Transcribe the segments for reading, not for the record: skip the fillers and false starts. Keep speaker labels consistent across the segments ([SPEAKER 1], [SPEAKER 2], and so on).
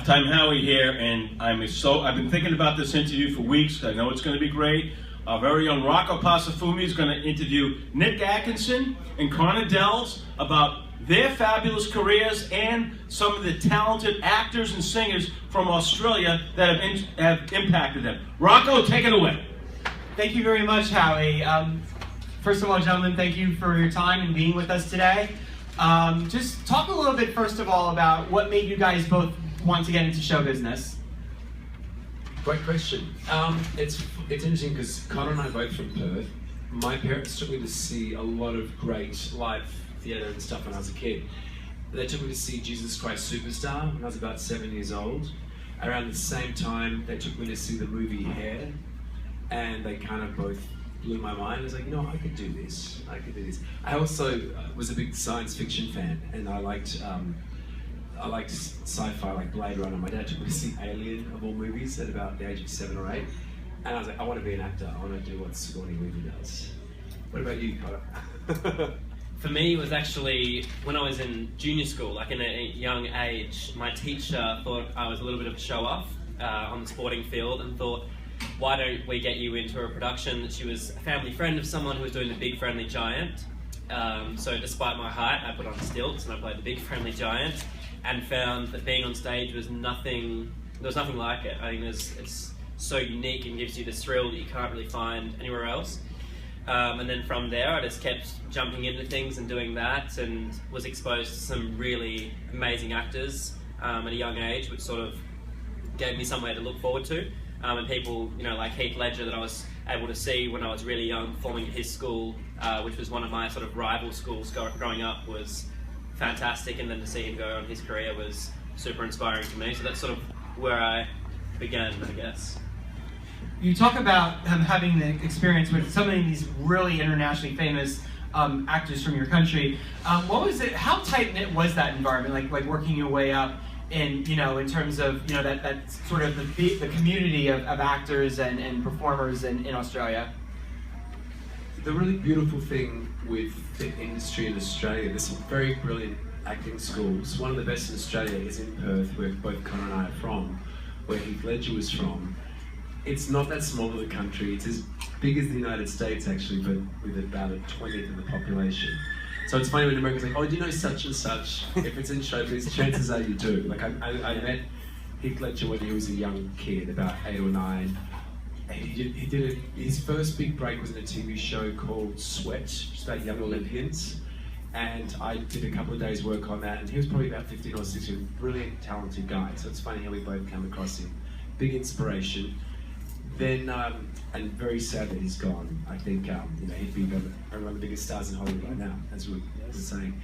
[SPEAKER 1] Halftime Howie here, and I've been thinking about this interview for weeks. I know it's going to be great. Our very own Rocco Pasafumi is going to interview Nick Atkinson and Connor Dells about their fabulous careers and some of the talented actors and singers from Australia that have impacted them. Rocco, take it away.
[SPEAKER 2] Thank you very much, Howie. First of all, gentlemen, thank you for your time and being with us today. Just talk a little bit, first of all, about what made you guys both want to get into show business.
[SPEAKER 3] Great question. It's interesting because Connor and I are both from Perth. My parents took me to see a lot of great live theatre and stuff when I was a kid. They took me to see Jesus Christ Superstar when I was about 7 years old. Around the same time, they took me to see the movie Hair, and they kind of both blew my mind. I was like, you know, I could do this. I could do this. I also was a big science fiction fan, and I liked sci-fi, like Blade Runner. My dad took me to see Alien, of all movies, at about the age of 7 or 8. And I was like, I want to be an actor. I want to do what Sigourney Weaver does. What about you, Connor?
[SPEAKER 4] For me, it was actually when I was in junior school, like in a young age, my teacher thought I was a little bit of a show-off on the sporting field and thought, why don't we get you into a production? She was a family friend of someone who was doing The Big Friendly Giant. So despite my height, I put on stilts and I played The Big Friendly Giant and found that being on stage was nothing, there was nothing like it. I think it's so unique and gives you this thrill that you can't really find anywhere else. And then from there, I just kept jumping into things and doing that, and was exposed to some really amazing actors at a young age, which sort of gave me somewhere to look forward to. And people, you know, like Heath Ledger that I was able to see when I was really young, performing at his school, which was one of my sort of rival schools growing up, was fantastic. And then to see him go on his career was super inspiring to me. So that's sort of where I began, I guess.
[SPEAKER 2] You talk about having the experience with some of these really internationally famous actors from your country. What was it? How tight knit was that environment? Like working your way up, in in terms of that sort of the community of actors and performers in Australia.
[SPEAKER 3] The really beautiful thing with the industry in Australia, there's some very brilliant acting schools. One of the best in Australia is in Perth, where both Connor and I are from, where Heath Ledger was from. It's not that small of a country. It's as big as the United States, actually, but with about a 20th of the population. So it's funny when Americans are like, oh, do you know such and such? If it's in showbiz, chances are you do. Like I met Heath Ledger when he was a young kid, about 8 or 9. And his first big break was in a TV show called Sweat, just about young Olympians. And I did a couple of days' work on that, and he was probably about 15 or 16, brilliant, talented guy. So it's funny how we both came across him. Big inspiration. Then, and very sad that he's gone. I think he'd be one of the biggest stars in Hollywood right now, as we were saying.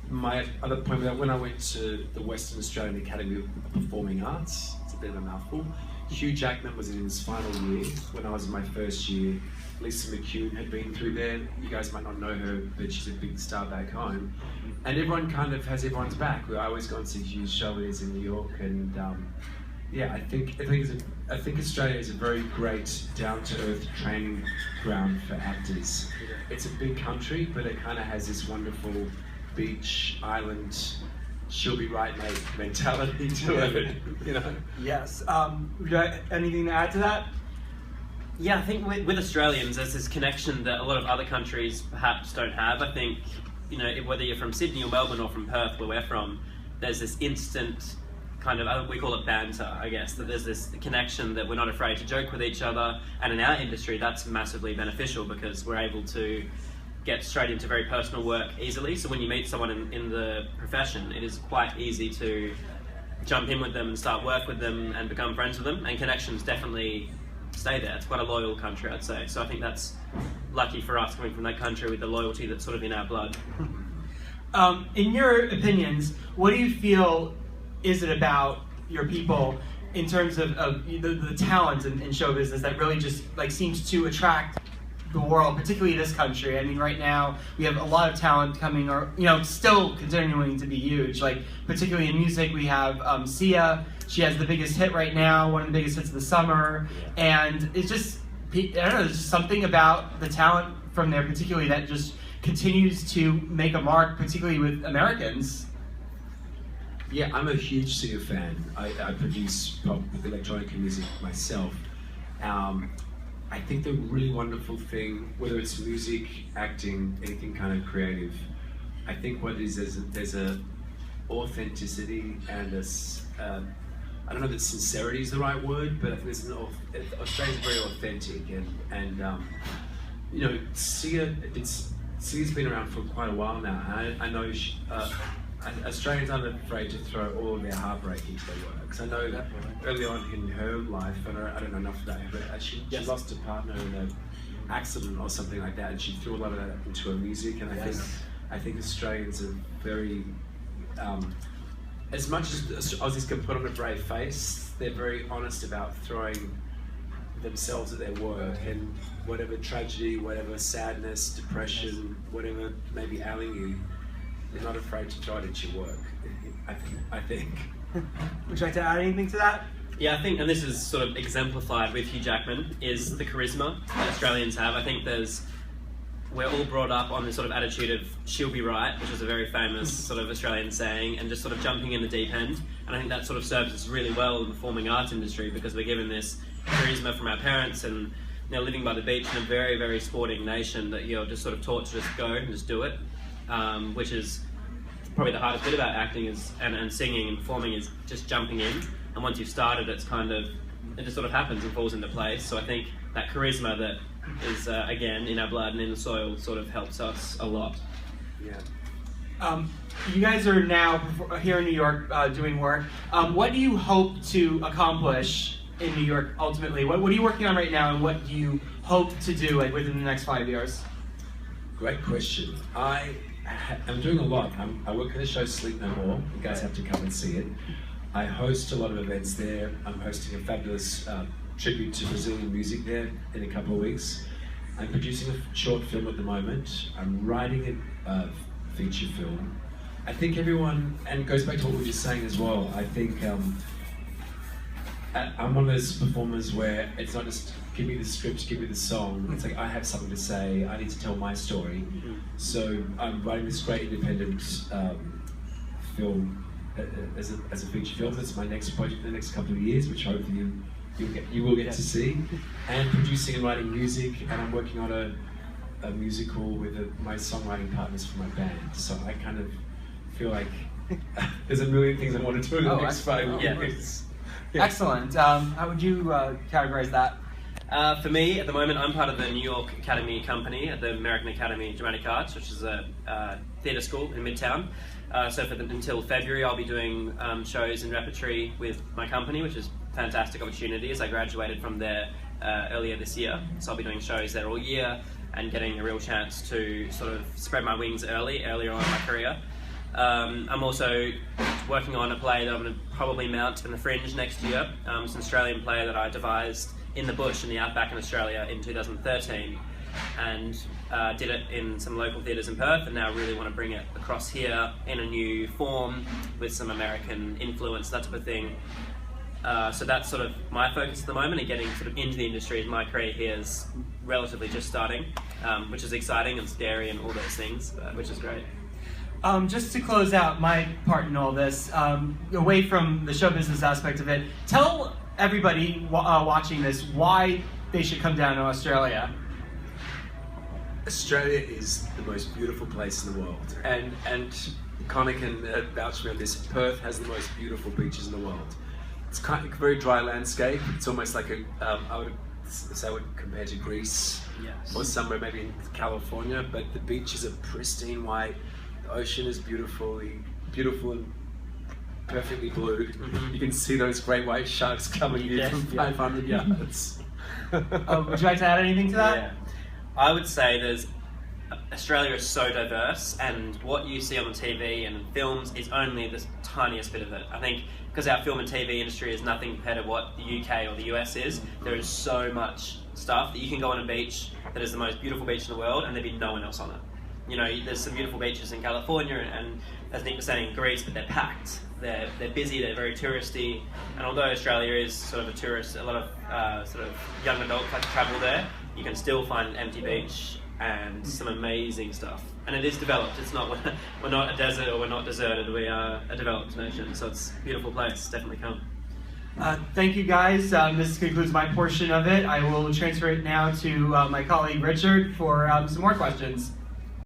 [SPEAKER 3] My other point was that when I went to the Western Australian Academy of Performing Arts, it's a bit of a mouthful, Hugh Jackman was in his final year when I was in my first year. Lisa McCune had been through there. You guys might not know her, but she's a big star back home. And everyone kind of has everyone's back. I always go and see Hugh's shows in New York, and yeah, I think Australia is a very great down-to-earth training ground for actors. It's a big country, but it kind of has this wonderful beach, island, she'll be right mate mentality to it,
[SPEAKER 2] Yes. Anything to add to that?
[SPEAKER 4] Yeah, I think with Australians, there's this connection that a lot of other countries perhaps don't have. I think, whether you're from Sydney or Melbourne or from Perth, where we're from, there's this instant kind of, we call it banter, I guess, that there's this connection that we're not afraid to joke with each other, and in our industry that's massively beneficial because we're able to get straight into very personal work easily. So when you meet someone in the profession, it is quite easy to jump in with them and start work with them and become friends with them, and connections definitely stay there. It's quite a loyal country, I'd say. So I think that's lucky for us coming from that country with the loyalty that's sort of in our blood.
[SPEAKER 2] In your opinions, what do you feel is it about your people in terms of the talent in show business that really just seems to attract the world, particularly this country? I mean, right now we have a lot of talent coming, or still continuing to be huge. Like particularly in music, we have Sia. She has the biggest hit right now, one of the biggest hits of the summer, and it's just there's just something about the talent from there, particularly that just continues to make a mark, particularly with Americans.
[SPEAKER 3] Yeah, I'm a huge Sia fan. I produce pop electronic music myself. I think the really wonderful thing, whether it's music, acting, anything kind of creative, I think what it is there's a authenticity and I don't know that sincerity is the right word, but I think Australia's very authentic and you know, Sia's been around for quite a while now, and I know Australians aren't afraid to throw all of their heartbreak into their work. Because I know that early on in her life, and I don't know enough about her, but she lost a partner in an accident or something like that, and she threw a lot of that into her music. And I think Australians are very, as much as Aussies can put on a brave face, they're very honest about throwing themselves at their work, and whatever tragedy, whatever sadness, depression, whatever may be ailing you, they're not afraid to throw it at your work. I think.
[SPEAKER 2] Would you like to add anything to that?
[SPEAKER 4] Yeah, I think, and this is sort of exemplified with Hugh Jackman, is the charisma that Australians have. I think we're all brought up on this sort of attitude of she'll be right, which is a very famous sort of Australian saying, and just sort of jumping in the deep end. And I think that sort of serves us really well in the performing arts industry, because we're given this charisma from our parents, and you know, living by the beach in a very, very sporting nation, that you're just sort of taught to just go and just do it, which is probably the hardest bit about acting and singing and performing, is just jumping in. And once you've started, it just sort of happens and falls into place. So I think that charisma that is, again, in our blood and in the soil sort of helps us a lot.
[SPEAKER 3] Yeah.
[SPEAKER 2] You guys are now here in New York doing work. What do you hope to accomplish in New York ultimately? What are you working on right now, and what do you hope to do within the next 5 years?
[SPEAKER 3] Great question. I'm doing a lot. I work at the show Sleep No More. You guys have to come and see it. I host a lot of events there. I'm hosting a fabulous tribute to Brazilian music there in a couple of weeks. I'm producing a short film at the moment. I'm writing a feature film. I think everyone, and it goes back to what we were just saying as well, I think I'm one of those performers where it's not just give me the script, give me the song. It's like I have something to say, I need to tell my story. So I'm writing this great independent film as a feature film. That's my next project in the next couple of years, which hopefully you will get to see. And producing and writing music, and I'm working on a musical with my songwriting partners for my band. So I kind of feel like there's a million things I want to do in the next 5 years.
[SPEAKER 2] Yeah. Excellent. How would you categorize that?
[SPEAKER 4] For me, at the moment, I'm part of the New York Academy Company at the American Academy of Dramatic Arts, which is a theatre school in Midtown. So until February, I'll be doing shows and repertory with my company, which is a fantastic opportunity, as I graduated from there earlier this year. So I'll be doing shows there all year and getting a real chance to sort of spread my wings earlier on in my career. I'm also working on a play that I'm going to probably mount in the Fringe next year. It's an Australian play that I devised in the bush in the outback in Australia in 2013, and did it in some local theatres in Perth, and now really want to bring it across here in a new form with some American influence, that type of thing. So that's sort of my focus at the moment, and getting sort of into the industry, as my career here is relatively just starting, which is exciting and scary and all those things, which is great.
[SPEAKER 2] Just to close out my part in all this, away from the show business aspect of it, tell everybody watching this why they should come down to Australia.
[SPEAKER 3] Australia is the most beautiful place in the world, and Connor can vouch for me on this. Perth has the most beautiful beaches in the world. It's kind of a very dry landscape. It's almost like I would compare to Greece, or somewhere maybe in California, but the beaches are pristine white. The ocean is beautiful and perfectly blue. You can see those great white sharks coming in from 500 yards.
[SPEAKER 2] Would you like to add anything to that?
[SPEAKER 4] Yeah. I would say Australia is so diverse, and what you see on the TV and films is only the tiniest bit of it. I think because our film and TV industry is nothing compared to what the UK or the US is, there is so much stuff that you can go on a beach that is the most beautiful beach in the world and there'd be no one else on it. You know, there's some beautiful beaches in California and as Nick was saying, in Greece, but they're packed. They're busy, they're very touristy, and although Australia is sort of a tourist, a lot of sort of young adults like to travel there, you can still find an empty beach and some amazing stuff. And it is developed. It's not we're not a desert or we're not deserted. We are a developed nation. So it's a beautiful place. Definitely come.
[SPEAKER 2] Thank you guys. This concludes my portion of it. I will transfer it now to my colleague Richard for some more questions.